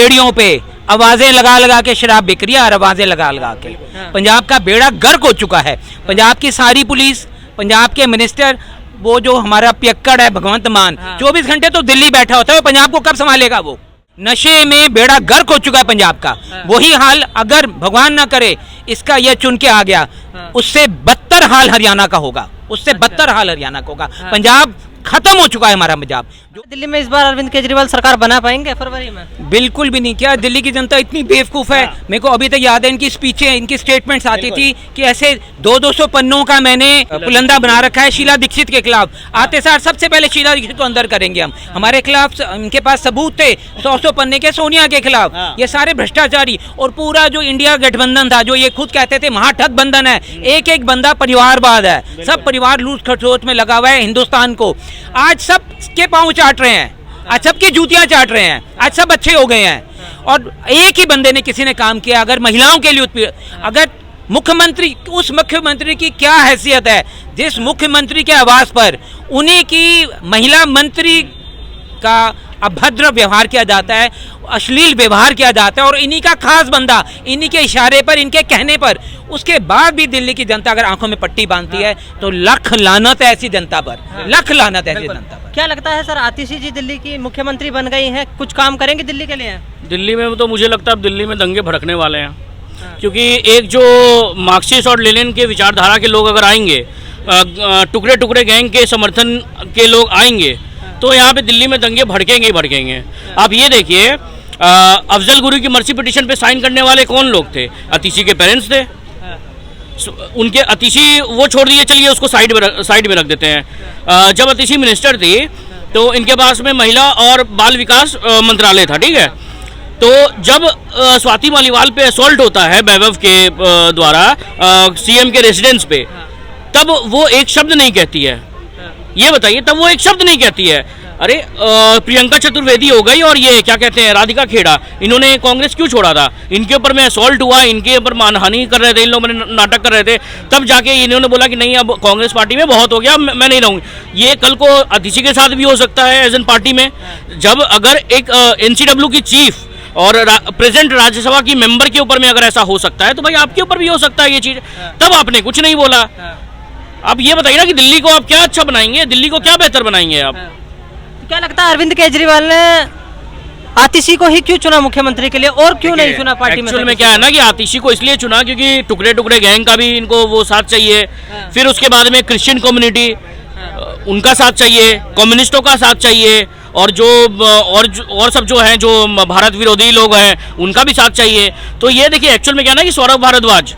Radio पे आवाजें लगा लगा के शराब बिक रही है और आवाजें लगा लगा के पंजाब का बेड़ा गर्क हो चुका है। पंजाब की सारी पुलिस, पंजाब के मिनिस्टर, वो जो हमारा पियक्कड़ है भगवंत मान, 24 घंटे तो दिल्ली बैठा होता है, पंजाब को कब संभालेगा? वो नशे में बेड़ा गर्क हो चुका है पंजाब का। वही हाल अगर भगवान ना करे इसका ये चुन के आ गया, उससे बदतर हाल हरियाणा का होगा, उससे बदतर हाल हरियाणा का होगा। पंजाब खत्म हो चुका है हमारा पंजाब। दिल्ली में इस बार अरविंद केजरीवाल सरकार बना पाएंगे फरवरी में? बिल्कुल भी नहीं। क्या दिल्ली की जनता इतनी बेवकूफ़ है? मेरे को अभी तक याद है इनकी स्पीचें, इनकी स्टेटमेंट्स आती थी कि ऐसे 200 पन्नों का मैंने पुलंदा बना रखा है शीला दीक्षित के खिलाफ। आते सार सबसे पहले शीला दीक्षित को अंदर करेंगे हम। हमारे खिलाफ इनके पास सबूत थे 100 पन्ने के सोनिया के खिलाफ। ये सारे भ्रष्टाचारी और पूरा जो इंडिया गठबंधन था, जो ये खुद कहते थे महाठग बंधन है, एक एक बंदा परिवारवाद है, सब परिवार लूट खसोट में लगा हुआ है हिंदुस्तान को। आज सब के पांव चाट रहे हैं, आज सबकी जूतियां चाट रहे हैं, आज सब अच्छे हो गए हैं। और एक ही बंदे ने, किसी ने काम किया। अगर महिलाओं के लिए अगर मुख्यमंत्री, उस मुख्यमंत्री की क्या हैसियत है जिस मुख्यमंत्री के आवास पर उन्हीं की महिला मंत्री का अभद्र व्यवहार किया जाता है, अश्लील व्यवहार किया जाता है, और इन्हीं का खास बंदा, इन्हीं के इशारे पर, इनके कहने पर, उसके बाद भी दिल्ली की जनता अगर आंखों में पट्टी बांधती है तो लख लानत है ऐसी जनता पर, लख लानत है ऐसी जनता पर। क्या लगता है सर, आतिशी जी दिल्ली की मुख्यमंत्री बन गई हैं, कुछ काम करेंगे दिल्ली के लिए? दिल्ली में तो मुझे लगता है अब दिल्ली में दंगे भड़कने वाले हैं, क्योंकि एक जो मार्क्सिस्ट और लेनिन के विचारधारा के लोग अगर आएंगे, टुकड़े टुकड़े गैंग के समर्थन के लोग आएंगे, तो यहाँ पे दिल्ली में दंगे भड़केंगे ही भड़केंगे। आप ये देखिए, अफजल गुरु की मर्सी पिटीशन पे साइन करने वाले कौन लोग थे? अतिशी के पेरेंट्स थे। उनके अतिशी वो छोड़ दिए, चलिए उसको साइड में रख देते हैं। जब अतिशी मिनिस्टर थी तो इनके पास में महिला और बाल विकास मंत्रालय था, ठीक है। तो जब स्वाति मालीवाल पे असॉल्ट होता है वैभव के द्वारा सीएम के रेजिडेंस पे, तब वो एक शब्द नहीं कहती है। ये बताइए, तब वो एक शब्द नहीं कहती है। अरे प्रियंका चतुर्वेदी हो गई और ये क्या कहते हैं राधिका खेड़ा, इन्होंने कांग्रेस क्यों छोड़ा था? इनके ऊपर में असॉल्ट हुआ, इनके ऊपर मानहानि कर रहे थे, इन लोगों ने नाटक कर रहे थे, तब जाके इन्होंने बोला कि नहीं अब कांग्रेस पार्टी में बहुत हो गया, मैं नहीं रहूँगी। ये कल को अतिशी के साथ भी हो सकता है एज एन पार्टी में। जब अगर एक एनसीडब्ल्यू की चीफ और प्रेजेंट राज्यसभा की मेंबर के ऊपर में अगर ऐसा हो सकता है, तो भाई आपके ऊपर भी हो सकता है ये चीज़। तब आपने कुछ नहीं बोला। आप ये बताइए ना कि दिल्ली को आप क्या अच्छा बनाएंगे, दिल्ली को क्या बेहतर बनाएंगे आप? क्या लगता है अरविंद केजरीवाल ने आतिशी को ही क्यों चुना मुख्यमंत्री के लिए, और क्यों नहीं चुना पार्टी में? एक्चुअल में क्या है ना कि आतिशी को इसलिए चुना क्योंकि टुकड़े टुकड़े गैंग का भी इनको वो साथ चाहिए, फिर उसके बाद में क्रिश्चियन कम्युनिटी उनका साथ चाहिए, कम्युनिस्टों का साथ चाहिए, और जो और सब जो हैं जो भारत विरोधी लोग हैं उनका भी साथ चाहिए। तो ये देखिए, एक्चुअल में क्या है ना कि सौरभ भारद्वाज,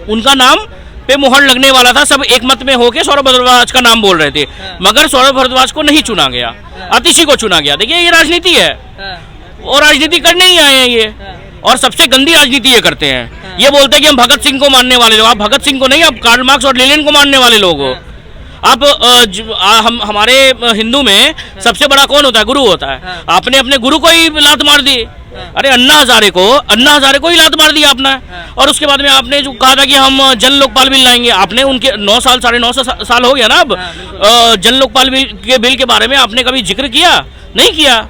उनका नाम पे मुहर लगने वाला था, सब एक मत में होके सौरभ भारद्वाज का नाम बोल रहे थे, मगर सौरभ भारद्वाज को नहीं चुना गया, आतिशी को चुना गया। देखिए ये राजनीति है, और राजनीति करने ही आए हैं ये, और सबसे गंदी राजनीति ये करते हैं। ये बोलते हैं कि हम भगत सिंह को मानने वाले लोग। आप भगत सिंह को नहीं, आप कार्ल मार्क्स और लेनिन को मानने वाले लोग हो। आप हम हमारे हिंदू में सबसे बड़ा कौन होता है? गुरु होता है। आपने अपने गुरु को ही लात मार दी। अरे अन्ना हजारे को ही लात मार दिया आपने। और उसके बाद में आपने जो कहा था कि हम जन लोकपाल बिल लाएंगे, आपने उनके 9 साल 9.5 साल हो गया ना अब, जन लोकपाल बिल के बारे में आपने कभी जिक्र किया? नहीं किया।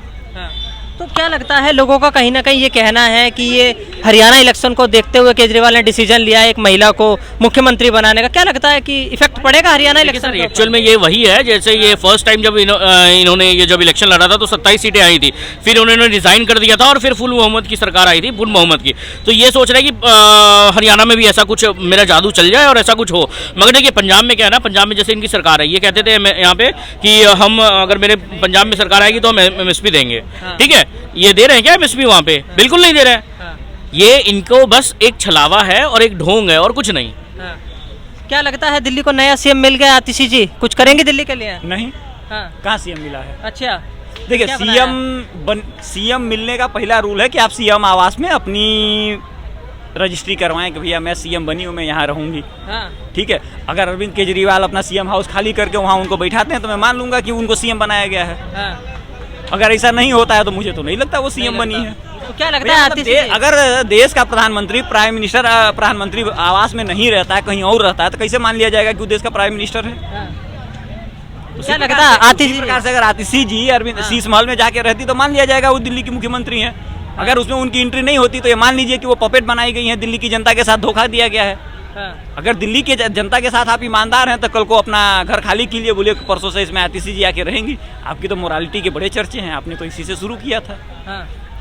तो क्या लगता है, लोगों का कहीं ना कहीं ये कहना है कि ये हरियाणा इलेक्शन को देखते हुए केजरीवाल ने डिसीजन लिया है एक महिला को मुख्यमंत्री बनाने का। क्या लगता है कि इफेक्ट पड़ेगा हरियाणा इलेक्शन? एक्चुअल में ये वही है, जैसे ये फर्स्ट टाइम जब इन्होंने ये जब इलेक्शन लड़ा था तो 27 सीटें आई थी, फिर उन्होंने रिजाइन कर दिया था और फिर फुल मोहम्मद की सरकार आई थी, फुल मोहम्मद की। तो ये सोच रहे हैं कि हरियाणा में भी ऐसा कुछ मेरा जादू चल जाए और ऐसा कुछ हो। मगर देखिए पंजाब में क्या है ना, पंजाब में जैसे इनकी सरकार है, ये कहते थे यहाँ पे कि हम अगर मेरे पंजाब में सरकार आएगी तो हम MSP देंगे, ठीक है। ये दे रहे हैं क्या MSP वहाँ पे? बिल्कुल नहीं दे रहे हैं। ये इनको बस एक छलावा है और एक ढोंग है और कुछ नहीं। क्या लगता है दिल्ली को नया सीएम मिल गया, आतिशी जी कुछ करेंगे दिल्ली के लिए? नहीं, कहाँ सीएम मिला है? अच्छा, देखिए सीएम मिलने का पहला रूल है कि आप सीएम आवास में अपनी रजिस्ट्री करवाएं कि भैया मैं सीएम बनी हूँ, मैं यहाँ रहूंगी। ठीक है, अगर अरविंद केजरीवाल अपना सीएम हाउस खाली करके वहाँ उनको बैठाते हैं तो मैं मान लूंगा कि उनको सीएम बनाया गया है। अगर ऐसा नहीं होता है तो मुझे तो नहीं लगता वो सीएम बनी है। तो क्या लगता है आतिशी? अगर देश का प्रधानमंत्री प्राइम मिनिस्टर प्रधानमंत्री आवास में नहीं रहता है, कहीं और रहता है, तो कैसे मान लिया जाएगा कि वो देश का प्राइम मिनिस्टर है? क्या लगता है आतिशी प्रकार से अगर आतिशी जी अरविंद शीश महल में जाके रहती तो मान लिया जाएगा वो दिल्ली की मुख्यमंत्री है। अगर उसमें उनकी एंट्री नहीं होती तो ये मान लीजिए कि वो पपेट बनाई गई है, दिल्ली की जनता के साथ धोखा दिया गया है। अगर दिल्ली के जनता के साथ आप ईमानदार हैं तो कल को अपना घर खाली कीजिए, बोलिए परसों से इसमें आतिशी जी आके रहेंगी। आपकी तो मोरालिटी के बड़े चर्चे हैं, आपने तो इसी से शुरू किया था।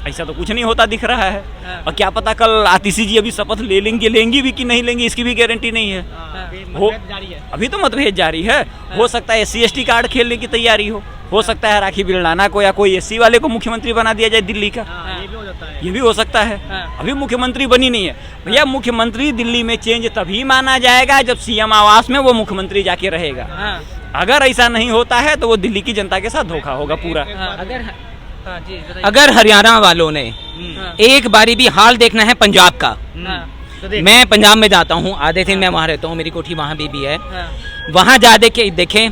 ऐसा तो कुछ नहीं होता दिख रहा है। और क्या पता कल आतिशी जी अभी शपथ लेंगी भी कि नहीं लेंगी, इसकी भी गारंटी नहीं है। अभी तो मतभेद जारी है। हो सकता है SC/ST कार्ड खेलने की तैयारी हो सकता है राखी बिरलाना को या कोई SC वाले को मुख्यमंत्री बना दिया जाए दिल्ली का। ये भी हो सकता है। अभी मुख्यमंत्री बनी नहीं है भैया। मुख्यमंत्री दिल्ली में चेंज तभी माना जाएगा जब CM आवास में वो मुख्यमंत्री जाके रहेगा। अगर ऐसा नहीं होता है तो वो दिल्ली की जनता के साथ धोखा होगा पूरा। अगर हरियाणा वालों ने एक बारी भी हाल देखना है पंजाब का, मैं पंजाब में जाता हूँ, आधे दिन मैं वहाँ रहता हूँ, मेरी कोठी वहाँ भी है। वहाँ जा देखें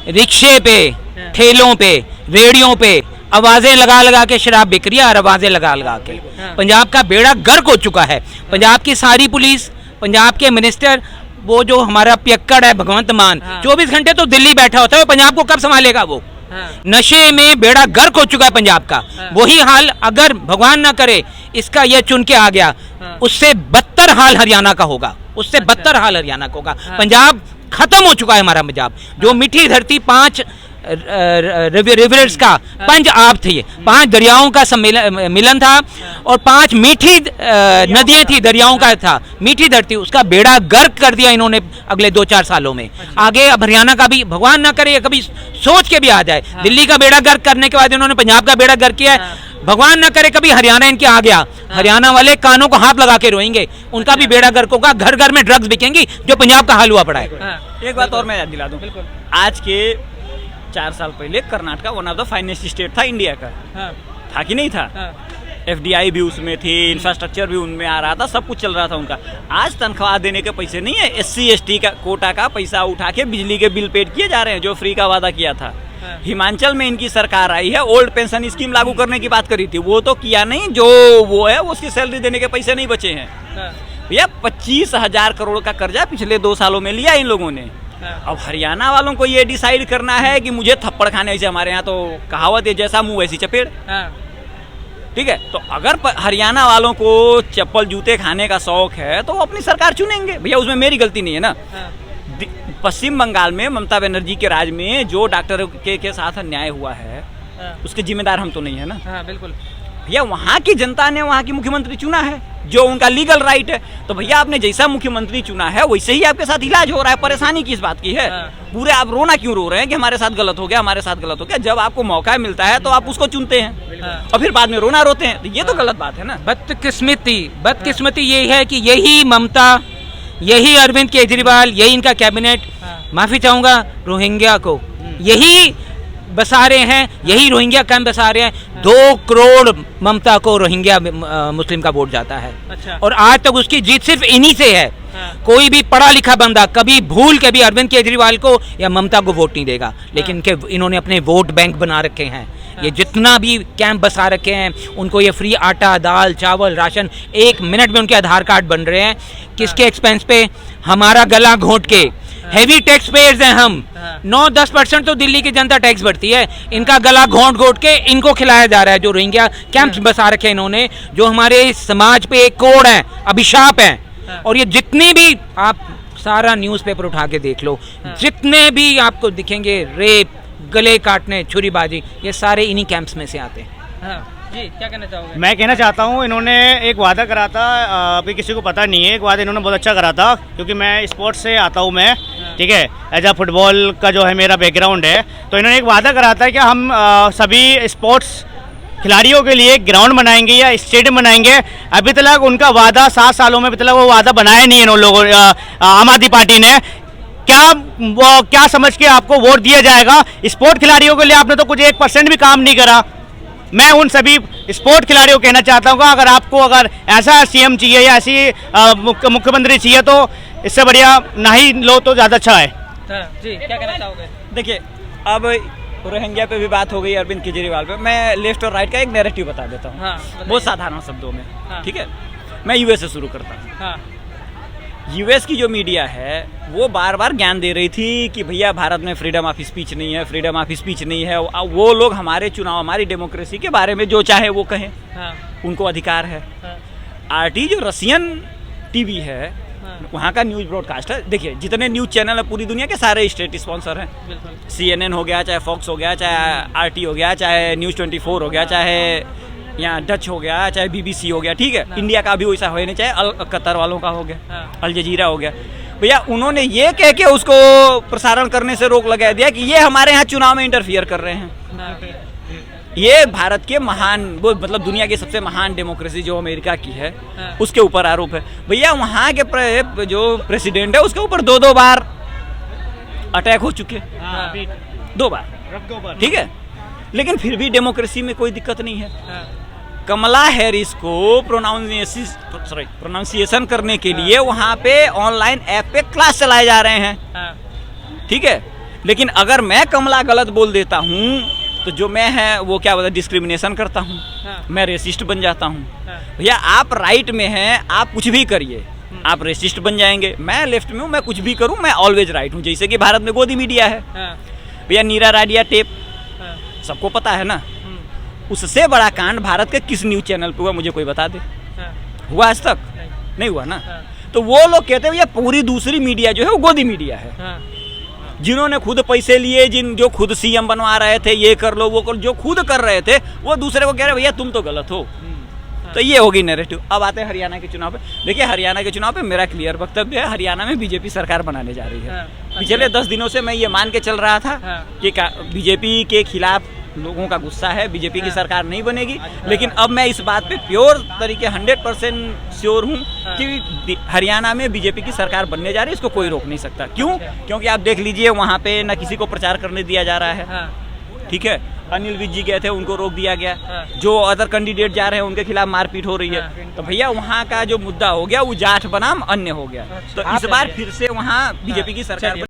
रिक्शे पे, ठेलों पे, रेडियो पे आवाजें लगा लगा के शराब बिक रही है और आवाजें लगा लगा के पंजाब का बेड़ा गर्क हो चुका है। पंजाब की सारी पुलिस, पंजाब के मिनिस्टर, वो जो हमारा पियक्कड़ है भगवंत मान, 24 घंटे तो दिल्ली बैठा होता है। पंजाब को कब संभालेगा वो? नशे में बेड़ा गर्क हो चुका है पंजाब का। वही हाल अगर भगवान ना करे इसका ये चुन के आ गया, उससे बदतर हाल हरियाणा का होगा, उससे बदतर हाल हरियाणा का होगा। पंजाब खत्म हो चुका है हमारा पंजाब। जो मीठी धरती 5 रिवर्स का पंज आप थी, 5 दरियाओं का मिलन था और 5 मीठी नदियां थी, दरियाओं का था, मीठी धरती, उसका बेड़ा गर्क कर दिया इन्होंने अगले 2-4 सालों में। आगे अब हरियाणा का भी भगवान ना करे कभी सोच के भी आ जाए। दिल्ली का बेड़ा गर्क करने के बाद इन्होंने पंजाब का बेड़ा गर्क किया है। भगवान ना करे कभी हरियाणा इनके आ गया, हरियाणा वाले कानों को हाथ लगा के रोएंगे, उनका भी बेड़ा गर्क होगा। घर घर में ड्रग्स बिकेंगी जो पंजाब का हाल हुआ पड़ा है। एक बात और मैं याद दिला दूं, आज के 4 साल पहले Karnataka one of the finest state था इंडिया का। था कि नहीं था? FDI भी उसमें थी, इंफ्रास्ट्रक्चर भी उनमें आ रहा था, सब कुछ चल रहा था उनका। आज तनख्वाह देने के पैसे नहीं है, SC/ST का कोटा का पैसा उठा के बिजली के बिल पेड किए जा रहे हैं जो फ्री का वादा किया था। हिमाचल में इनकी सरकार आई है, ओल्ड पेंशन स्कीम लागू करने की बात करी थी, वो तो किया नहीं। जो वो है उसकी सैलरी देने के पैसे नहीं बचे हैं भैया। 25,000 करोड़ का कर्जा पिछले 2 सालों में लिया इन लोगों ने। अब हरियाणा वालों को ये डिसाइड करना है कि मुझे थप्पड़ खाने, ऐसे हमारे यहाँ तो कहावत है, जैसा मुंह वैसी चपेड़। ठीक है, तो अगर हरियाणा वालों को चप्पल जूते खाने का शौक है तो वो अपनी सरकार चुनेंगे भैया, उसमें मेरी गलती नहीं है ना। पश्चिम बंगाल में ममता बनर्जी के राज में जो डॉक्टर के साथ अन्याय हुआ है उसके जिम्मेदार हम तो नहीं है ना। बिल्कुल भैया, वहाँ की जनता ने वहाँ की मुख्यमंत्री चुना है जो उनका लीगल राइट है। तो भैया आपने जैसा मुख्यमंत्री चुना है वैसे ही आपके साथ इलाज हो रहा है। परेशानी किस बात की है? पूरे आप रोना क्यों रो रहे हैं कि हमारे साथ गलत हो गया, हमारे साथ गलत हो गया? जब आपको मौका मिलता है तो आप उसको चुनते हैं और फिर बाद में रोना रोते हैं, तो ये तो गलत बात है ना। बदकिस्मती ये है कि यही ममता, यही अरविंद केजरीवाल, यही इनका कैबिनेट, माफी चाहूंगा, रोहिंग्या को यही बसा रहे हैं, यही रोहिंग्या कैंप बसा रहे हैं। 2 करोड़ ममता को रोहिंग्या मुस्लिम का वोट जाता है। अच्छा। और आज तक उसकी जीत सिर्फ इन्हीं से है। कोई भी पढ़ा लिखा बंदा कभी भूल के भी अरविंद केजरीवाल को या ममता को वोट नहीं देगा, लेकिन इन्होंने अपने वोट बैंक बना रखे हैं। ये जितना भी कैंप बसा रखे हैं उनको ये फ्री आटा, दाल, चावल, राशन 1 मिनट में उनके आधार कार्ड बन रहे हैं। किसके एक्सपेंस पे? हमारा गला घोंट के। हैवी टैक्स पेयर्स हैं हम। 9-10% तो दिल्ली की जनता टैक्स भरती है, इनका गला घोंट घोंट के इनको खिलाया जा रहा है। जो रोहिंग्या कैंप्स बसा रखे हैं इन्होंने, जो हमारे समाज पे एक कोड़ है, अभिशाप है। और ये जितने भी आप सारा न्यूज़पेपर उठा के देख लो, जितने भी आपको दिखेंगे रेप, गले काटने, छुरीबाजी, ये सारे इन्हीं कैंप्स में से आते हैं। जी, क्या कहना चाहोगे? मैं कहना चाहता हूँ, इन्होंने एक वादा करा था, अभी किसी को पता नहीं है, एक वादा इन्होंने बहुत अच्छा करा था, क्योंकि मैं स्पोर्ट्स से आता हूँ मैं, ठीक है, एज अ फुटबॉल का जो है मेरा बैकग्राउंड है। तो इन्होंने एक वादा करा था कि हम सभी स्पोर्ट्स खिलाड़ियों के लिए ग्राउंड बनाएंगे या स्टेडियम बनाएंगे। अभी तक उनका वादा 7 सालों में अभी तक वो वादा बनाया नहीं है इन लोगों, आम आदमी पार्टी ने। क्या समझ के आपको वोट दिया जाएगा? स्पोर्ट खिलाड़ियों के लिए आपने तो कुछ 1% भी काम नहीं करा। मैं उन सभी स्पोर्ट खिलाड़ियों को कहना चाहता हूँ, अगर ऐसा CM चाहिए या ऐसी मुख्यमंत्री चाहिए तो इससे बढ़िया ना ही लो तो ज़्यादा अच्छा है। जी, क्या कहना चाहोगे? देखिए, अब रोहिंग्या पे भी बात हो गई, अरविंद केजरीवाल पे। मैं लेफ्ट और राइट का एक नैरेटिव बता देता हूँ, बहुत साधारण शब्दों में। ठीक है, मैं US से शुरू करता हूँ। यूएस की जो मीडिया है वो बार बार ज्ञान दे रही थी कि भैया भारत में फ्रीडम ऑफ स्पीच नहीं है, फ्रीडम ऑफ स्पीच नहीं है। वो लोग हमारे चुनाव, हमारी डेमोक्रेसी के बारे में जो चाहे वो कहें, उनको अधिकार है। आरटी जो रशियन टीवी है, वहाँ का न्यूज़ ब्रॉडकास्टर, देखिए जितने न्यूज़ चैनल है पूरी दुनिया के सारे स्टेट स्पॉन्सर हैं। CNN हो गया, चाहे फॉक्स हो गया, चाहे RT हो गया, चाहे न्यूज़ 24 हो गया, चाहे यहाँ डच हो गया, चाहे BBC हो गया, ठीक है। इंडिया का भी वैसा हो नहीं, चाहे कतर वालों का हो गया, अल जजीरा हो गया। भैया उन्होंने ये कह के उसको प्रसारण करने से रोक लगा दिया कि ये हमारे यहाँ चुनाव में इंटरफियर कर रहे हैं। ये भारत के महान, वो मतलब दुनिया की सबसे महान डेमोक्रेसी जो अमेरिका की है, उसके ऊपर आरोप है। भैया वहाँ के जो प्रेसिडेंट है उसके ऊपर 2-2 बार अटैक हो चुके, 2 बार, ठीक है। लेकिन फिर भी डेमोक्रेसी में कोई दिक्कत नहीं है। कमला हैरिस को प्रोनाउंसिएशन करने के लिए वहाँ पे ऑनलाइन ऐप पे क्लास चलाए जा रहे हैं, ठीक है। लेकिन अगर मैं कमला गलत बोल देता हूँ तो जो मैं है वो क्या बोलते, डिस्क्रिमिनेशन करता हूँ, मैं रेसिस्ट बन जाता हूँ। भैया आप राइट में हैं, आप कुछ भी करिए, आप रेसिस्ट बन जाएंगे। मैं लेफ्ट में हूँ, मैं कुछ भी करूँ, मैं ऑलवेज राइट हूँ। जैसे कि भारत में गोदी मीडिया है भैया, नीरा राडिया टेप सबको पता है ना। उससे बड़ा कांड भारत के किस न्यूज़ चैनल पे हुआ, मुझे कोई बता दे। हुआ आज तक? नहीं हुआ ना। तो वो लोग कहते हैं भैया पूरी दूसरी मीडिया जो है वो गोदी मीडिया है। जिन्होंने खुद पैसे लिए, जो खुद CM बनवा रहे थे, ये कर लो वो कर, जो खुद कर रहे थे, वो दूसरे को कह रहे भैया तुम तो गलत हो। तो ये होगी नैरेटिव। अब आते हैं हरियाणा के चुनाव पे। देखिए हरियाणा के चुनाव पे मेरा क्लियर वक्तव्य है, हरियाणा में बीजेपी सरकार बनाने जा रही है। पिछले 10 दिनों से मैं ये मान के चल रहा था कि बीजेपी के खिलाफ लोगों का गुस्सा है, बीजेपी की सरकार नहीं बनेगी। लेकिन अब मैं इस बात पे प्योर तरीके 100% श्योर हूँ कि हरियाणा में बीजेपी की सरकार बनने जा रही है। इसको कोई रोक नहीं सकता। क्यों? क्योंकि आप देख लीजिए वहाँ पे न किसी को प्रचार करने दिया जा रहा है, ठीक है। अनिल विज जी गए थे, उनको रोक दिया गया। जो अदर कैंडिडेट जा रहे हैं उनके खिलाफ मारपीट हो रही है। तो भैया वहाँ का जो मुद्दा हो गया वो जाट बनाम अन्य हो गया। तो इस बार फिर से वहाँ बीजेपी की सरकार